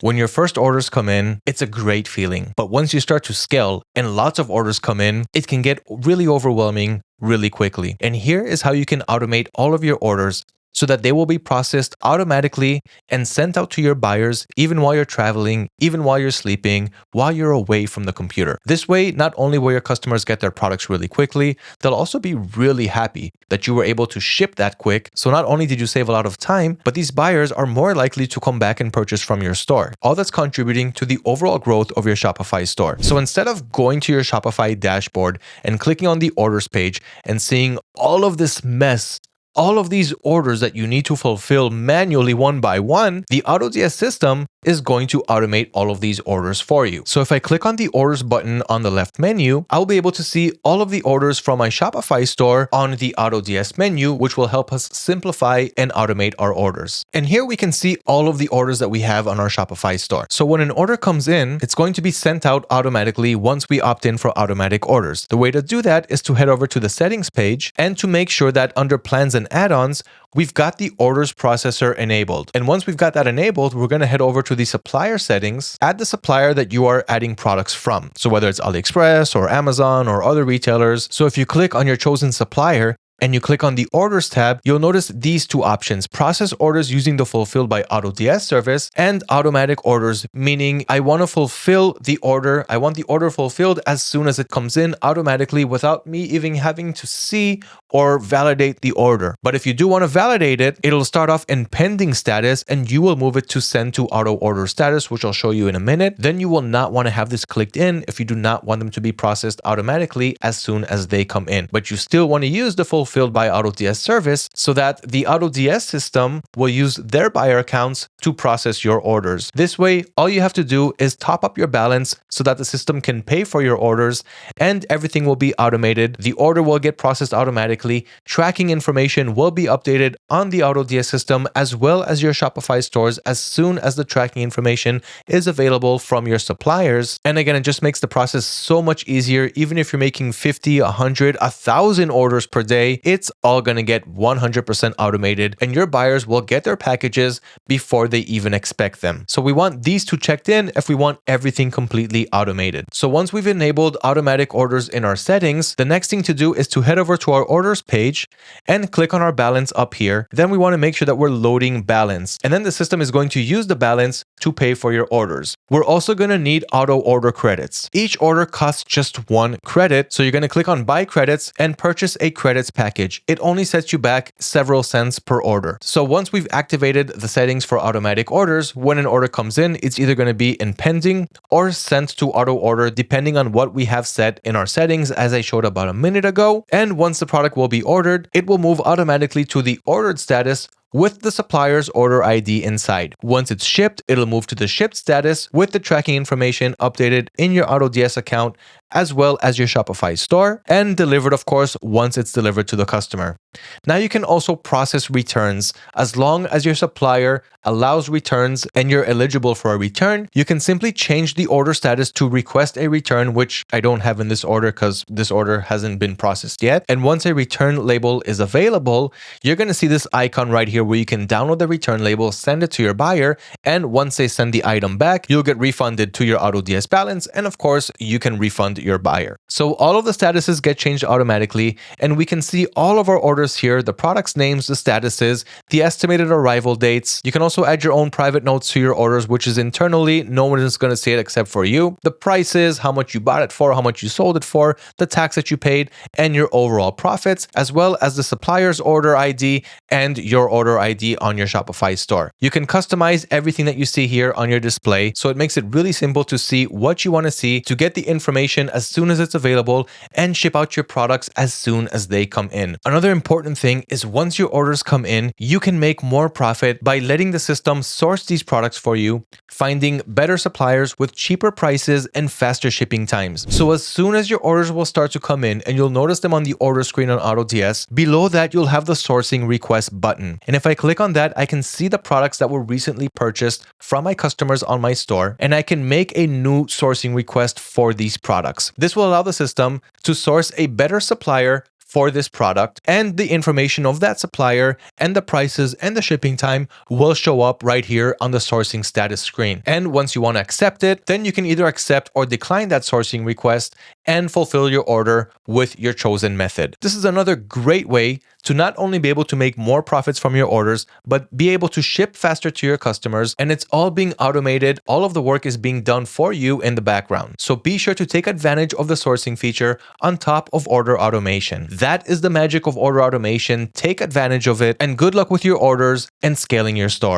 When your first orders come in, it's a great feeling. But once you start to scale and lots of orders come in, it can get really overwhelming really quickly. And here is how you can automate all of your orders so that they will be processed automatically and sent out to your buyers even while you're traveling, even while you're sleeping, while you're away from the computer. This way, not only will your customers get their products really quickly, they'll also be really happy that you were able to ship that quick. So not only did you save a lot of time, but these buyers are more likely to come back and purchase from your store. All that's contributing to the overall growth of your Shopify store. So instead of going to your Shopify dashboard and clicking on the orders page and seeing all of this mess, all of these orders that you need to fulfill manually one by one, the AutoDS system is going to automate all of these orders for you. So if I click on the orders button on the left menu, I'll be able to see all of the orders from my Shopify store on the AutoDS menu, which will help us simplify and automate our orders. And here we can see all of the orders that we have on our Shopify store. So when an order comes in, it's going to be sent out automatically once we opt in for automatic orders. The way to do that is to head over to the settings page and to make sure that under plans and add-ons, we've got the orders processor enabled. And once we've got that enabled, we're going to head over to the supplier settings, add the supplier that you are adding products from. So whether it's AliExpress or Amazon or other retailers. So if you click on your chosen supplier, and you click on the Orders tab, you'll notice these two options: process orders using the Fulfilled by AutoDS service and automatic orders, meaning I want to fulfill the order. I want the order fulfilled as soon as it comes in automatically without me even having to see or validate the order. But if you do want to validate it, it'll start off in pending status and you will move it to send to auto order status, which I'll show you in a minute. Then you will not want to have this clicked in if you do not want them to be processed automatically as soon as they come in. But you still want to use the Fulfilled by AutoDS service so that the AutoDS system will use their buyer accounts to process your orders. This way, all you have to do is top up your balance so that the system can pay for your orders and everything will be automated. The order will get processed automatically. Tracking information will be updated on the AutoDS system as well as your Shopify stores as soon as the tracking information is available from your suppliers. And again, it just makes the process so much easier. Even if you're making 50, 100, 1,000 orders per day, it's all going to get 100% automated and your buyers will get their packages before they even expect them. So we want these two checked in if we want everything completely automated. So once we've enabled automatic orders in our settings, the next thing to do is to head over to our orders page and click on our balance up here. Then we want to make sure that we're loading balance. And then the system is going to use the balance to pay for your orders. We're also going to need auto order credits. Each order costs just 1 credit. So you're going to click on buy credits and purchase a credits package. It only sets you back several cents per order. So once we've activated the settings for automatic orders, when an order comes in, it's either going to be in pending or sent to auto order, depending on what we have set in our settings, as I showed about a minute ago. And once the product will be ordered, it will move automatically to the ordered status with the supplier's order ID inside. Once it's shipped, it'll move to the shipped status with the tracking information updated in your AutoDS account as well as your Shopify store, and delivered, of course, once it's delivered to the customer. Now you can also process returns. As long as your supplier allows returns and you're eligible for a return, you can simply change the order status to request a return, which I don't have in this order because this order hasn't been processed yet. And once a return label is available, you're going to see this icon right here where you can download the return label, send it to your buyer, and once they send the item back, you'll get refunded to your AutoDS balance, and of course, you can refund your buyer. So all of the statuses get changed automatically, and we can see all of our orders here, the products names, the statuses, the estimated arrival dates. You can also add your own private notes to your orders, which is internally, no one is going to see it except for you. The prices, how much you bought it for, how much you sold it for, the tax that you paid, and your overall profits, as well as the supplier's order ID and your order ID on your Shopify store. You can customize everything that you see here on your display, so it makes it really simple to see what you want to see, to get the information as soon as it's available, and ship out your products as soon as they come in. Another important thing is once your orders come in, you can make more profit by letting the system source these products for you, finding better suppliers with cheaper prices and faster shipping times. So as soon as your orders will start to come in, and you'll notice them on the order screen on AutoDS, below that you'll have the sourcing request button. And if I click on that, I can see the products that were recently purchased from my customers on my store, and I can make a new sourcing request for these products. This will allow the system to source a better supplier for this product, and the information of that supplier and the prices and the shipping time will show up right here on the sourcing status screen. And once you want to accept it, then you can either accept or decline that sourcing request and fulfill your order with your chosen method. This is another great way to not only be able to make more profits from your orders, but be able to ship faster to your customers. And it's all being automated. All of the work is being done for you in the background. So be sure to take advantage of the sourcing feature on top of order automation. That is the magic of order automation. Take advantage of it, and good luck with your orders and scaling your store.